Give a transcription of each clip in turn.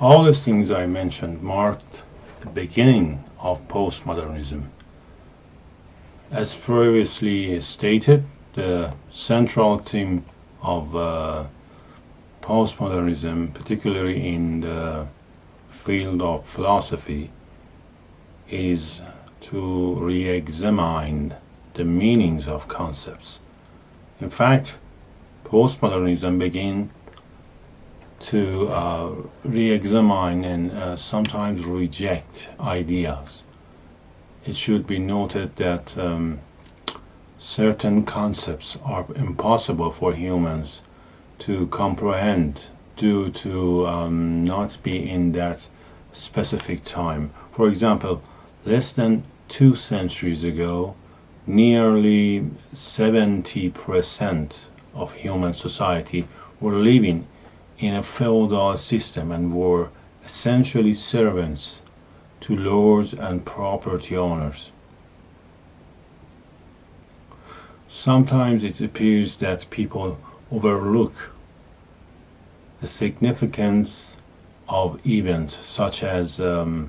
All the things I mentioned marked the beginning of postmodernism. As previously stated, the central theme of postmodernism, particularly in the field of philosophy, is to re-examine the meanings of concepts. In fact, postmodernism began to re-examine and sometimes reject ideas. It should be noted that certain concepts are impossible for humans to comprehend due to not be in that specific time. For example, less than 2 centuries ago, nearly 70% of human society were living in a feudal system and were essentially servants to lords and property owners. Sometimes it appears that people overlook the significance of events such as the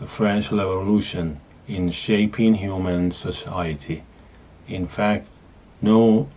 French Revolution in shaping human society. In fact, not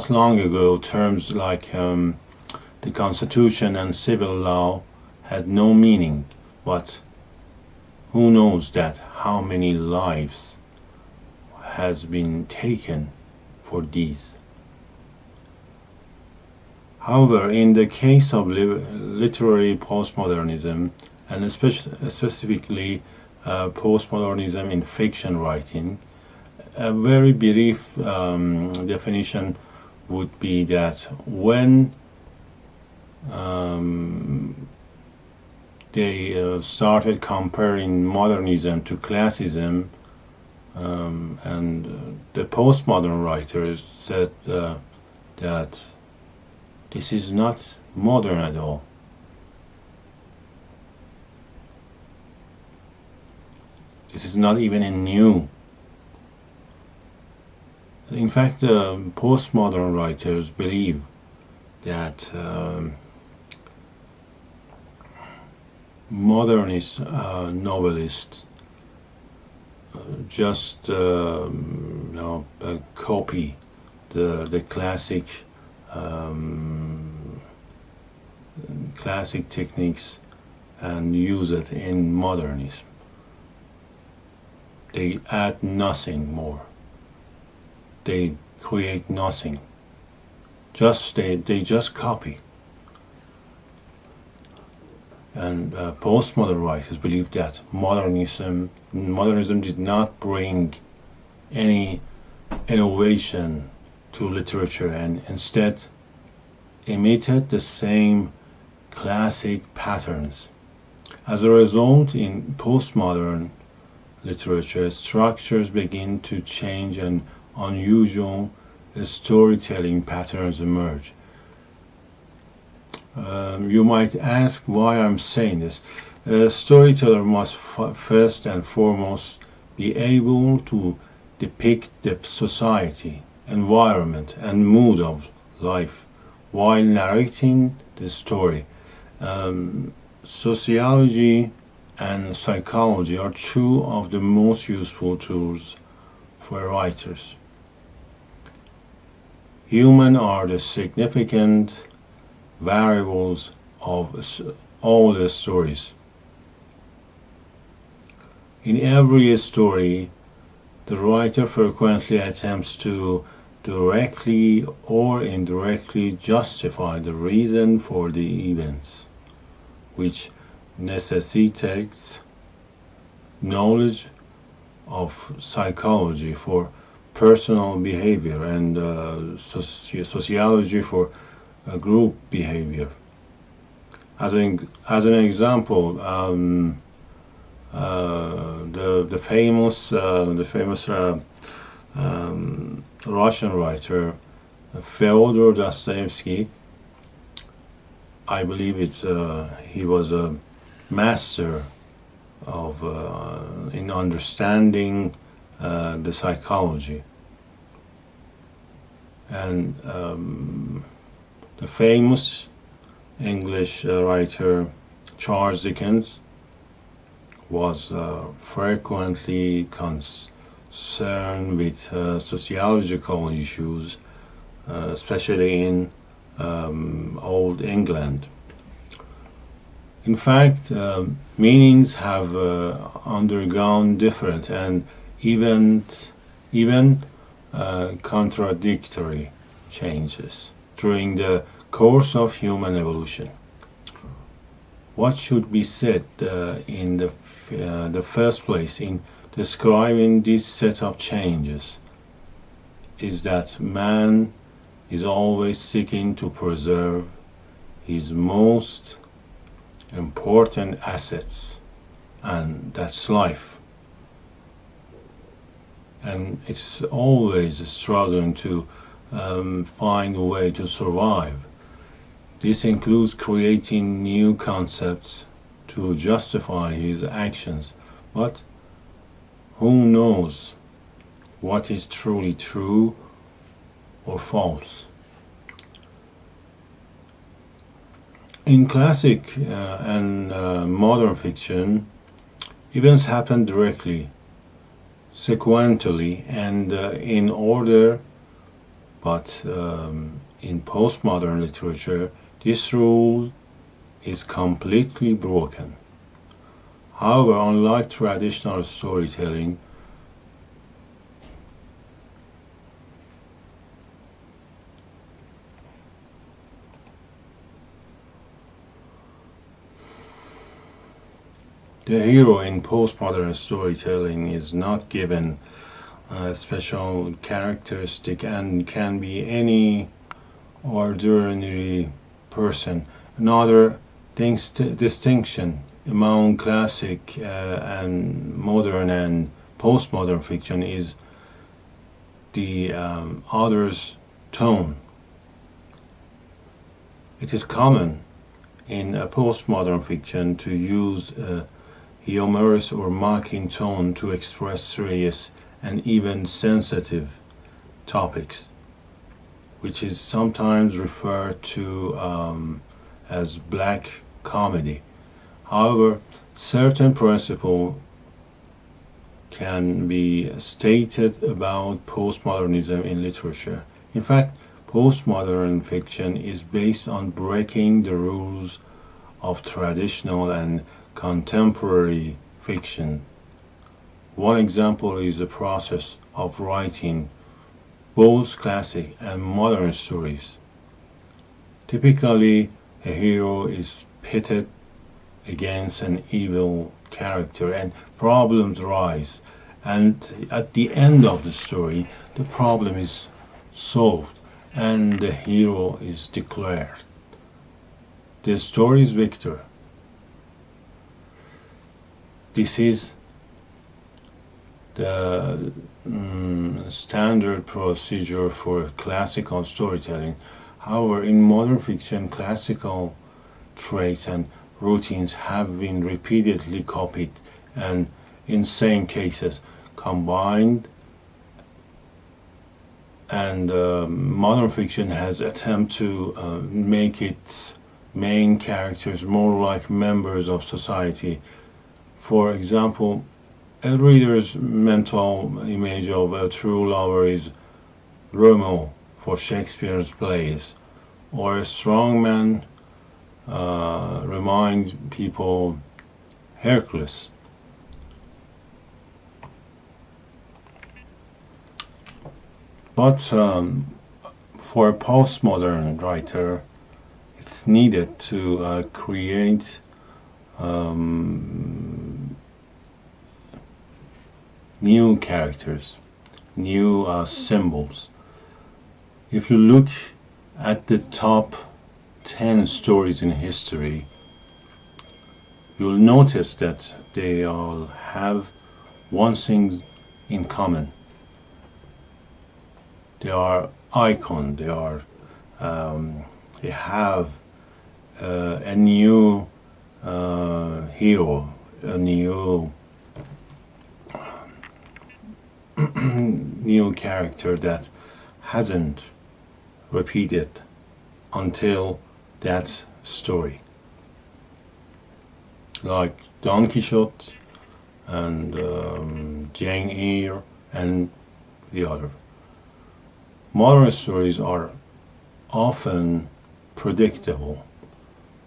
long ago, terms like the Constitution and civil law had no meaning, but who knows that how many lives has been taken for these. However, in the case of literary postmodernism, and specifically postmodernism in fiction writing, a very brief definition would be that when they started comparing modernism to classicism, and the postmodern writers said that this is not modern at all. This is not even a new. In fact, postmodern writers believe that modernist novelists just copy the classic techniques and use it in modernism. They add nothing more. They create nothing. They just copy. And postmodern writers believe that modernism did not bring any innovation to literature and instead imitated the same classic patterns. As a result, in postmodern literature, structures begin to change and unusual storytelling patterns emerge. You might ask why I'm saying this. A storyteller must first and foremost be able to depict the society, environment, and mood of life while narrating the story. Sociology and psychology are two of the most useful tools for writers. Humans are the significant variables of all the stories. In every story, the writer frequently attempts to directly or indirectly justify the reason for the events, which necessitates knowledge of psychology for personal behavior and sociology for group behavior. As an example, the famous Russian writer Fyodor Dostoevsky, I believe he was a master of in understanding the psychology, and the famous English writer Charles Dickens was frequently concerned with sociological issues, especially in Old England. In fact, meanings have undergone different and even contradictory changes during the course of human evolution. What should be said in the first place in describing this set of changes is that man is always seeking to preserve his most important assets, and that's life. And it's always struggling to find a way to survive. This includes creating new concepts to justify his actions, but who knows what is truly true or false? In classic and modern fiction, events happen directly, sequentially, and in order, but in postmodern literature, this rule is completely broken. However, unlike traditional storytelling, the hero in postmodern storytelling is not given a special characteristic and can be any ordinary person. Another distinction among classic and modern and postmodern fiction is the author's tone. It is common in a postmodern fiction to use a humorous or mocking tone to express serious and even sensitive topics, which is sometimes referred to as black comedy. However, certain principles can be stated about postmodernism in literature. In fact, postmodern fiction is based on breaking the rules of traditional and contemporary fiction. One example is the process of writing both classic and modern stories. Typically, a hero is pitted against an evil character and problems rise. And at the end of the story, the problem is solved and the hero is declared. The story's victor. This is the standard procedure for classical storytelling. However, in modern fiction, classical traits and routines have been repeatedly copied and, in some cases, combined, and modern fiction has attempted to make its main characters more like members of society. For example, a reader's mental image of a true lover is Romeo for Shakespeare's plays, or a strong man reminds people Hercules. But for a postmodern writer, it's needed to create new characters, new symbols. If you look at the top 10 stories in history, you'll notice that they all have one thing in common. They are icons. They have a new hero, a new new character that hasn't repeated until that story, like Don Quixote and Jane Eyre and the other. Modern stories are often predictable.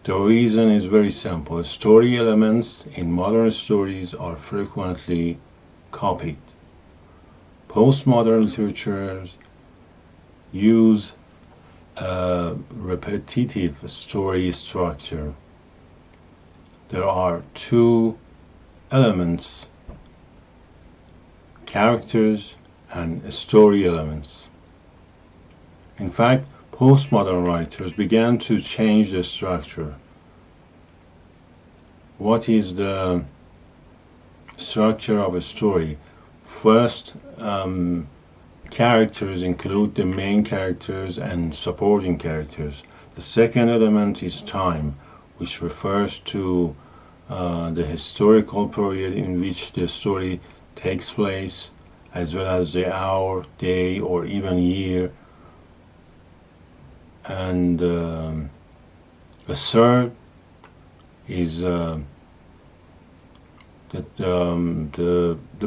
The reason is very simple. Story elements in modern stories are frequently copied. Postmodern literatures use a repetitive story structure. There are two elements: characters and story elements. In fact, postmodern writers began to change the structure. What is the structure of a story? First, characters include the main characters and supporting characters. The second element is time, which refers to the historical period in which the story takes place, as well as the hour, day, or even year. And the third is the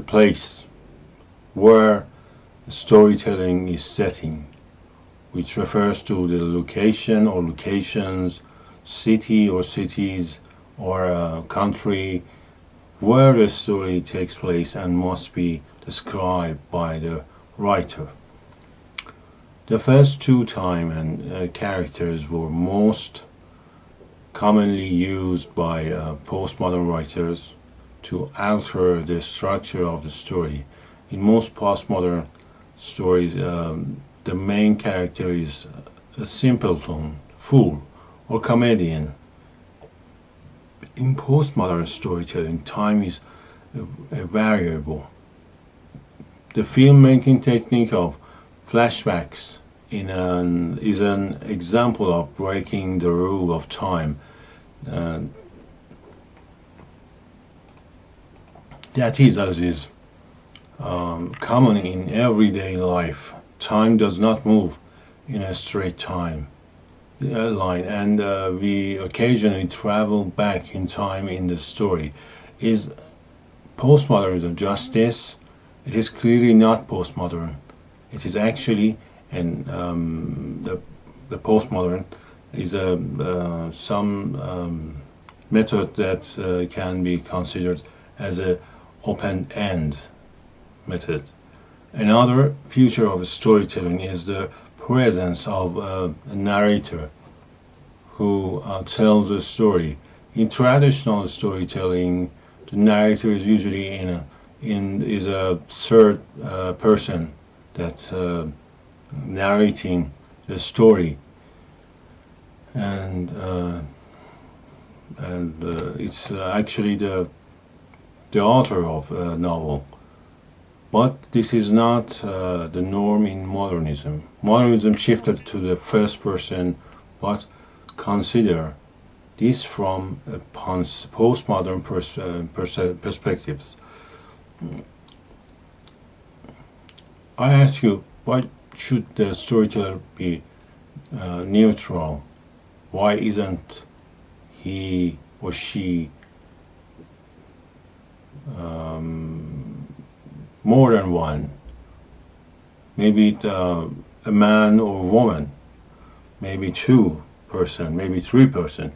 place where the storytelling is setting, which refers to the location or locations, city or cities, or country where the story takes place and must be described by the writer. The first two time and characters were most commonly used by postmodern writers to alter the structure of the story. In most postmodern stories, the main character is a simpleton, fool, or comedian. In postmodern storytelling, time is a variable. The filmmaking technique of flashbacks is an example of breaking the rule of time. That is, as is common in everyday life. Time does not move in a straight line, and we occasionally travel back in time in the story. Is postmodernism just this? It is clearly not postmodern. It is actually, and the postmodern is some method that can be considered as a open-end method. Another feature of storytelling is the presence of a narrator who tells a story. In traditional storytelling, the narrator is usually is a third person that narrating the story, and it's actually the author of a novel. But this is not the norm in modernism. Modernism shifted to the first person, but consider this from a postmodern perspectives. I ask you, why should the storyteller be neutral? Why isn't he or she more than one? Maybe a man or woman, maybe two person, maybe three person.